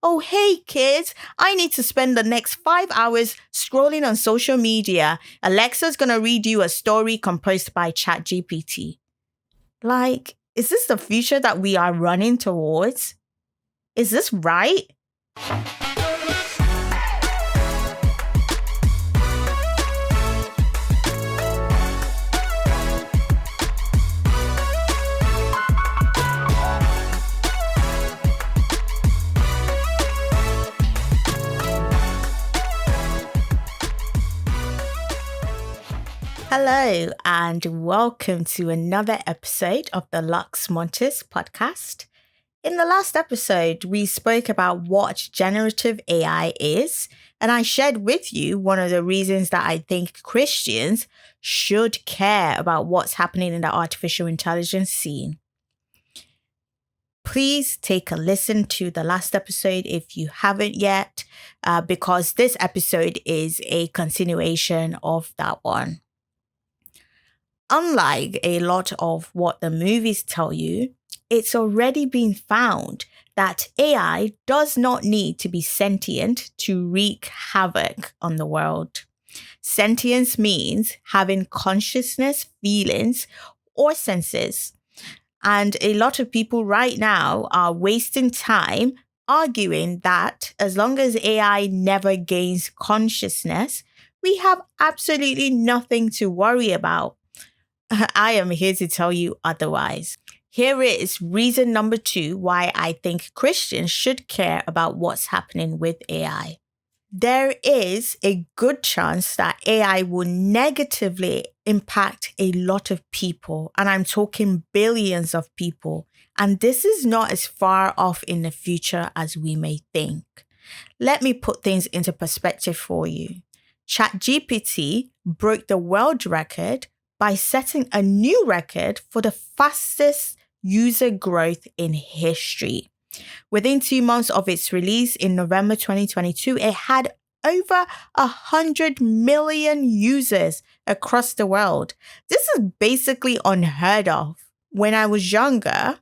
Oh, hey kids, I need to spend the next 5 hours scrolling on social media. Alexa's gonna read you a story composed by ChatGPT. Like, is this the future that we are running towards? Is this right? Hello, and welcome to another episode of the Lux Montes podcast. In the last episode, we spoke about what generative AI is, and I shared with you one of the reasons that I think Christians should care about what's happening in the artificial intelligence scene. Please take a listen to the last episode if you haven't yet, because this episode is a continuation of that one. Unlike a lot of what the movies tell you, it's already been found that AI does not need to be sentient to wreak havoc on the world. Sentience means having consciousness, feelings, or senses. And a lot of people right now are wasting time arguing that as long as AI never gains consciousness, we have absolutely nothing to worry about. I am here to tell you otherwise. Here is reason number 2 why I think Christians should care about what's happening with AI. There is a good chance that AI will negatively impact a lot of people, and I'm talking billions of people. And this is not as far off in the future as we may think. Let me put things into perspective for you. ChatGPT broke the world record by setting a new record for the fastest user growth in history. Within 2 months of its release in November 2022, it had over 100 million users across the world. This is basically unheard of. When I was younger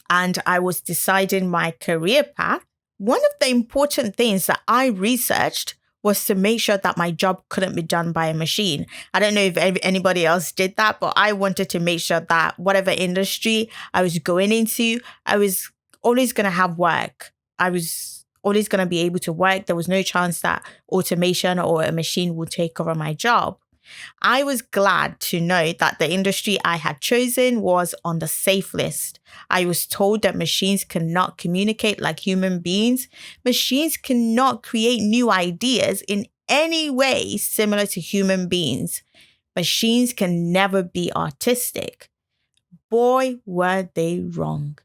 and I was deciding my career path, one of the important things that I researched was to make sure that my job couldn't be done by a machine. I don't know if anybody else did that, but I wanted to make sure that whatever industry I was going into, I was always going to have work. I was always going to be able to work. There was no chance that automation or a machine would take over my job. I was glad to know that the industry I had chosen was on the safe list. I was told that machines cannot communicate like human beings. Machines cannot create new ideas in any way similar to human beings. Machines can never be artistic. Boy, were they wrong.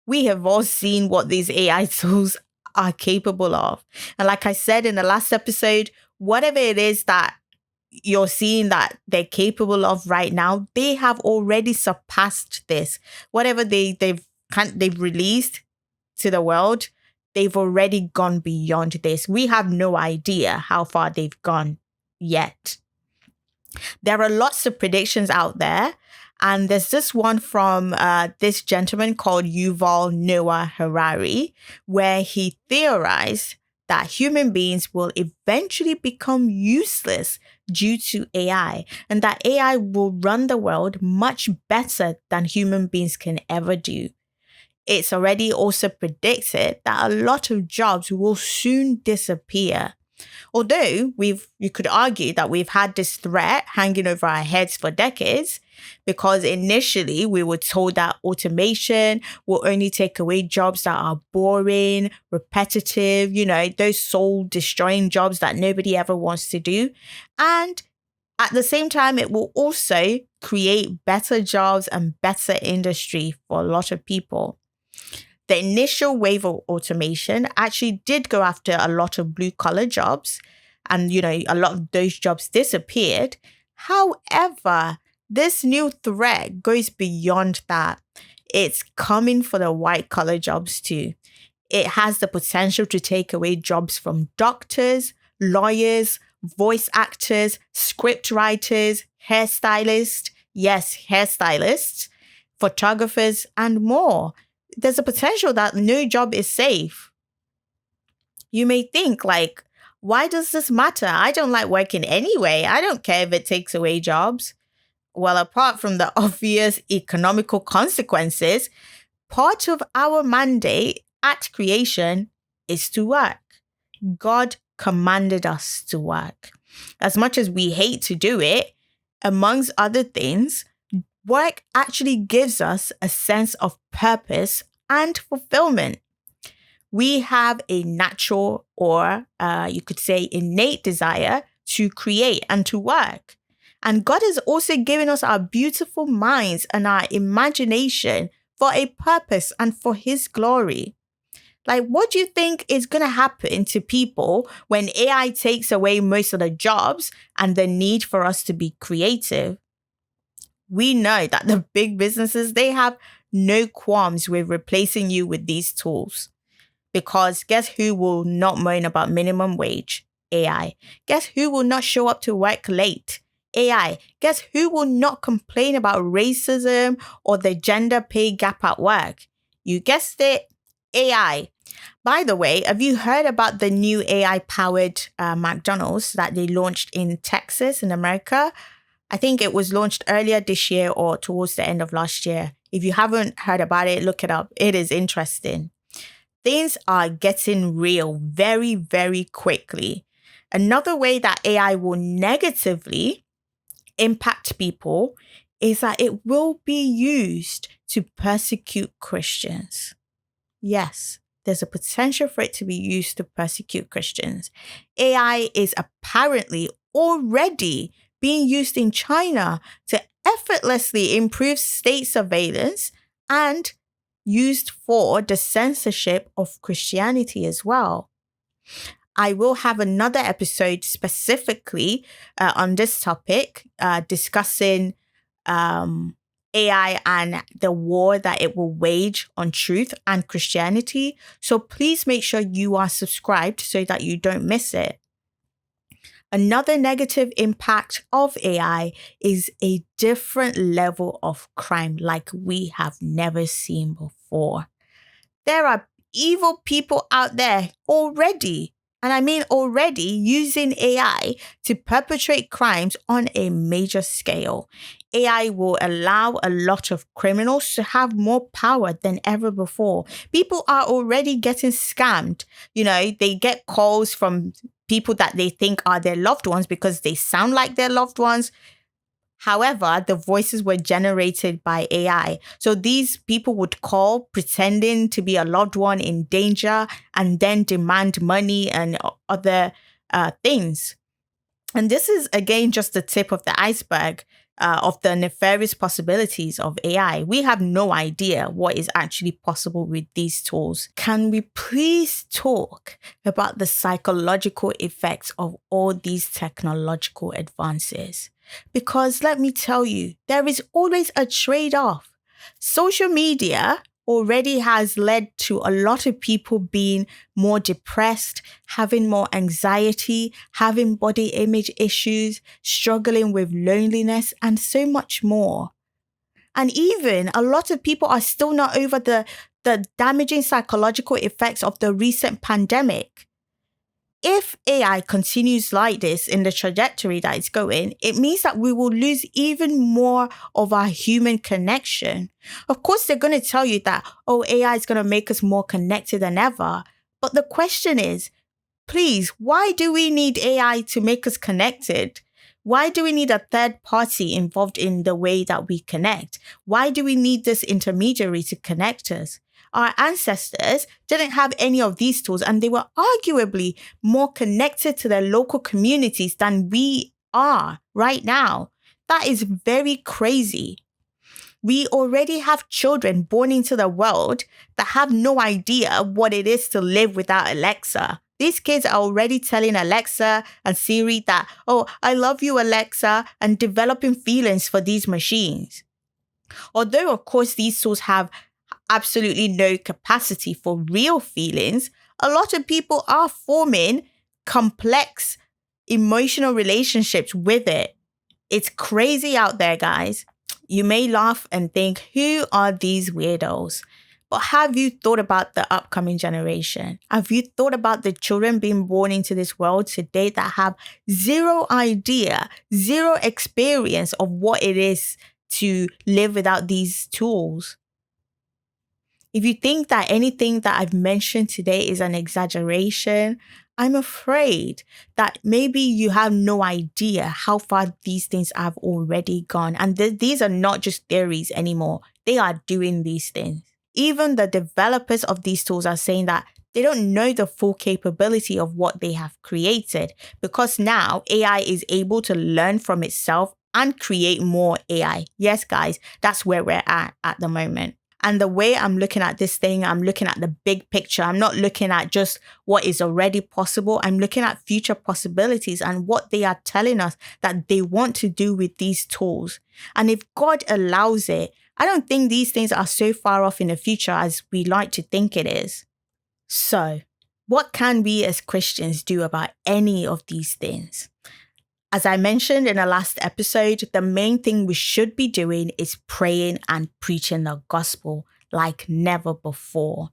We have all seen what these AI tools are capable of. And like I said in the last episode, whatever it is that you're seeing that they're capable of right now, they have already surpassed this. Whatever they've released to the world, they've already gone beyond this. We have no idea how far they've gone yet. There are lots of predictions out there, and there's this one from this gentleman called Yuval Noah Harari, where he theorized that human beings will eventually become useless due to AI, and that AI will run the world much better than human beings can ever do. It's already also predicted that a lot of jobs will soon disappear. Although you could argue that we've had this threat hanging over our heads for decades, because initially we were told that automation will only take away jobs that are boring, repetitive, those soul destroying jobs that nobody ever wants to do. And at the same time, it will also create better jobs and better industry for a lot of people. The initial wave of automation actually did go after a lot of blue collar jobs, and a lot of those jobs disappeared. However, this new threat goes beyond that. It's coming for the white collar jobs too. It has the potential to take away jobs from doctors, lawyers, voice actors, script writers, hairstylists, photographers, and more. There's a potential that no job is safe. You may think like, why does this matter? I don't like working anyway. I don't care if it takes away jobs. Well, apart from the obvious economical consequences, part of our mandate at creation is to work. God commanded us to work. As much as we hate to do it, amongst other things, work actually gives us a sense of purpose and fulfillment. We have a natural, or you could say innate desire to create and to work. And God has also given us our beautiful minds and our imagination for a purpose and for His glory. Like, what do you think is going to happen to people when AI takes away most of the jobs and the need for us to be creative? We know that the big businesses, they have no qualms with replacing you with these tools. Because guess who will not moan about minimum wage? AI. Guess who will not show up to work late? AI. Guess who will not complain about racism or the gender pay gap at work? You guessed it, AI. By the way, have you heard about the new AI-powered McDonald's that they launched in Texas in America? I think it was launched earlier this year or towards the end of last year. If you haven't heard about it, look it up. It is interesting. Things are getting real very, very quickly. Another way that AI will negatively impact people is that it will be used to persecute Christians. Yes, there's a potential for it to be used to persecute Christians. AI is apparently already being used in China to effortlessly improve state surveillance and used for the censorship of Christianity as well. I will have another episode specifically on this topic, discussing AI and the war that it will wage on truth and Christianity. So please make sure you are subscribed so that you don't miss it. Another negative impact of AI is a different level of crime like we have never seen before. There are evil people out there already, and I mean already, using AI to perpetrate crimes on a major scale. AI will allow a lot of criminals to have more power than ever before. People are already getting scammed. You know, they get calls from people that they think are their loved ones because they sound like their loved ones. However, the voices were generated by AI. So these people would call pretending to be a loved one in danger and then demand money and other things. And this is, again, just the tip of the iceberg of the nefarious possibilities of AI. We have no idea what is actually possible with these tools. Can we please talk about the psychological effects of all these technological advances? Because let me tell you, there is always a trade-off. Social media already has led to a lot of people being more depressed, having more anxiety, having body image issues, struggling with loneliness, and so much more. And even a lot of people are still not over the damaging psychological effects of the recent pandemic. If AI continues like this in the trajectory that it's going, it means that we will lose even more of our human connection. Of course, they're going to tell you that, AI is going to make us more connected than ever. But the question is, please, why do we need AI to make us connected? Why do we need a third party involved in the way that we connect? Why do we need this intermediary to connect us? Our ancestors didn't have any of these tools, and they were arguably more connected to their local communities than we are right now. That is very crazy. We already have children born into the world that have no idea what it is to live without Alexa. These kids are already telling Alexa and Siri that, I love you, Alexa, and developing feelings for these machines. Although, of course, these tools have absolutely no capacity for real feelings, a lot of people are forming complex emotional relationships with it. It's crazy out there, guys. You may laugh and think, who are these weirdos? But have you thought about the upcoming generation? Have you thought about the children being born into this world today that have zero idea, zero experience of what it is to live without these tools? If you think that anything that I've mentioned today is an exaggeration, I'm afraid that maybe you have no idea how far these things have already gone. And these are not just theories anymore. They are doing these things. Even the developers of these tools are saying that they don't know the full capability of what they have created, because now AI is able to learn from itself and create more AI. Yes, guys, that's where we're at the moment. And the way I'm looking at this thing, I'm looking at the big picture. I'm not looking at just what is already possible. I'm looking at future possibilities and what they are telling us that they want to do with these tools. And if God allows it, I don't think these things are so far off in the future as we like to think it is. So, what can we as Christians do about any of these things? As I mentioned in the last episode, the main thing we should be doing is praying and preaching the gospel like never before.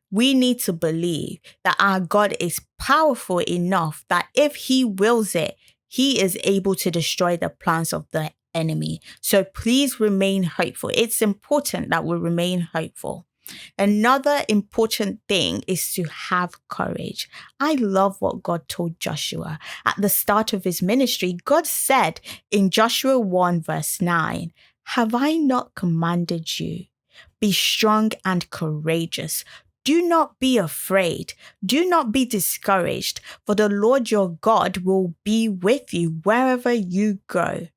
We need to believe that our God is powerful enough that if He wills it, He is able to destroy the plans of the enemy. So please remain hopeful. It's important that we remain hopeful. Another important thing is to have courage. I love what God told Joshua. At the start of his ministry, God said in Joshua 1 verse 9, "Have I not commanded you? Be strong and courageous. Do not be afraid. Do not be discouraged, for the Lord your God will be with you wherever you go."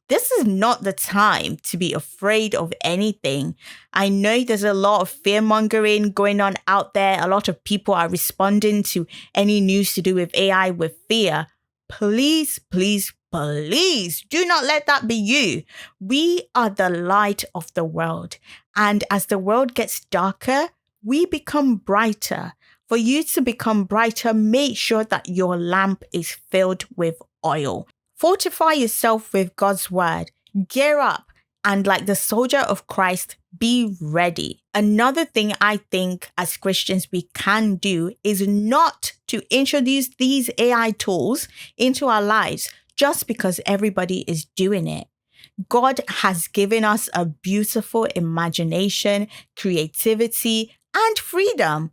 This is not the time to be afraid of anything. I know there's a lot of fear-mongering going on out there. A lot of people are responding to any news to do with AI with fear. Please, please, please do not let that be you. We are the light of the world. And as the world gets darker, we become brighter. For you to become brighter, make sure that your lamp is filled with oil. Fortify yourself with God's word. Gear up and, like the soldier of Christ, be ready. Another thing I think as Christians we can do is not to introduce these AI tools into our lives just because everybody is doing it. God has given us a beautiful imagination, creativity, and freedom.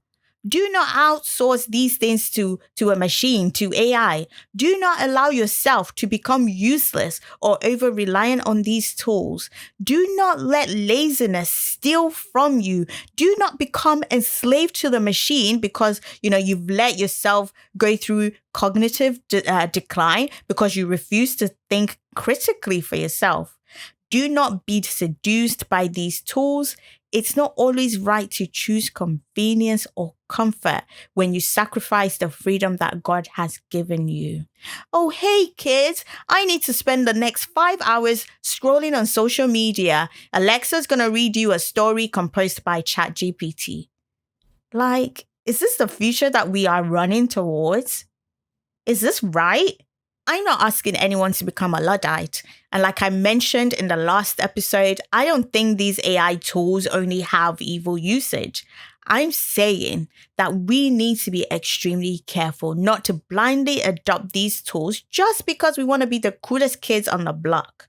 Do not outsource these things to a machine, to AI. Do not allow yourself to become useless or over-reliant on these tools. Do not let laziness steal from you. Do not become enslaved to the machine because, you've let yourself go through cognitive decline because you refuse to think critically for yourself. Do not be seduced by these tools. It's not always right to choose convenience or comfort when you sacrifice the freedom that God has given you. Oh, hey kids, I need to spend the next 5 hours scrolling on social media. Alexa's gonna read you a story composed by ChatGPT. Is this the future that we are running towards? Is this right? I'm not asking anyone to become a Luddite. And like I mentioned in the last episode, I don't think these AI tools only have evil usage. I'm saying that we need to be extremely careful not to blindly adopt these tools just because we want to be the coolest kids on the block.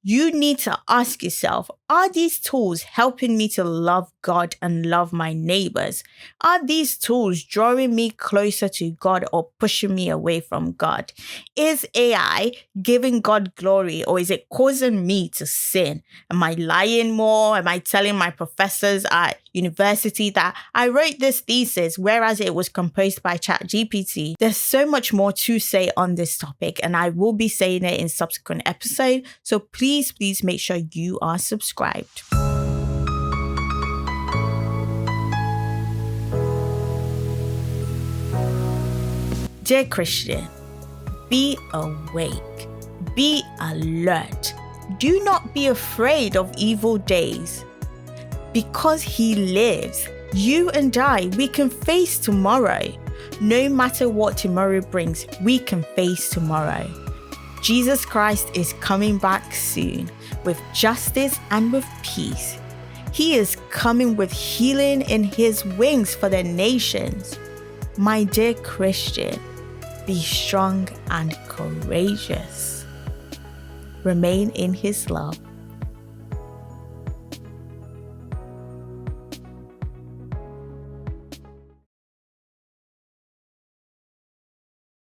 You need to ask yourself, are these tools helping me to love God and love my neighbors? Are these tools drawing me closer to God or pushing me away from God? Is AI giving God glory or is it causing me to sin? Am I lying more? Am I telling my professors at university that I wrote this thesis whereas it was composed by ChatGPT? There's so much more to say on this topic and I will be saying it in subsequent episodes. So please make sure you are subscribed. Dear Christian, be awake, be alert. Do not be afraid of evil days. Because He lives, you and I, we can face tomorrow. No matter what tomorrow brings, we can face tomorrow. Jesus Christ is coming back soon with justice and with peace. He is coming with healing in his wings for the nations. My dear Christian, be strong and courageous. Remain in his love.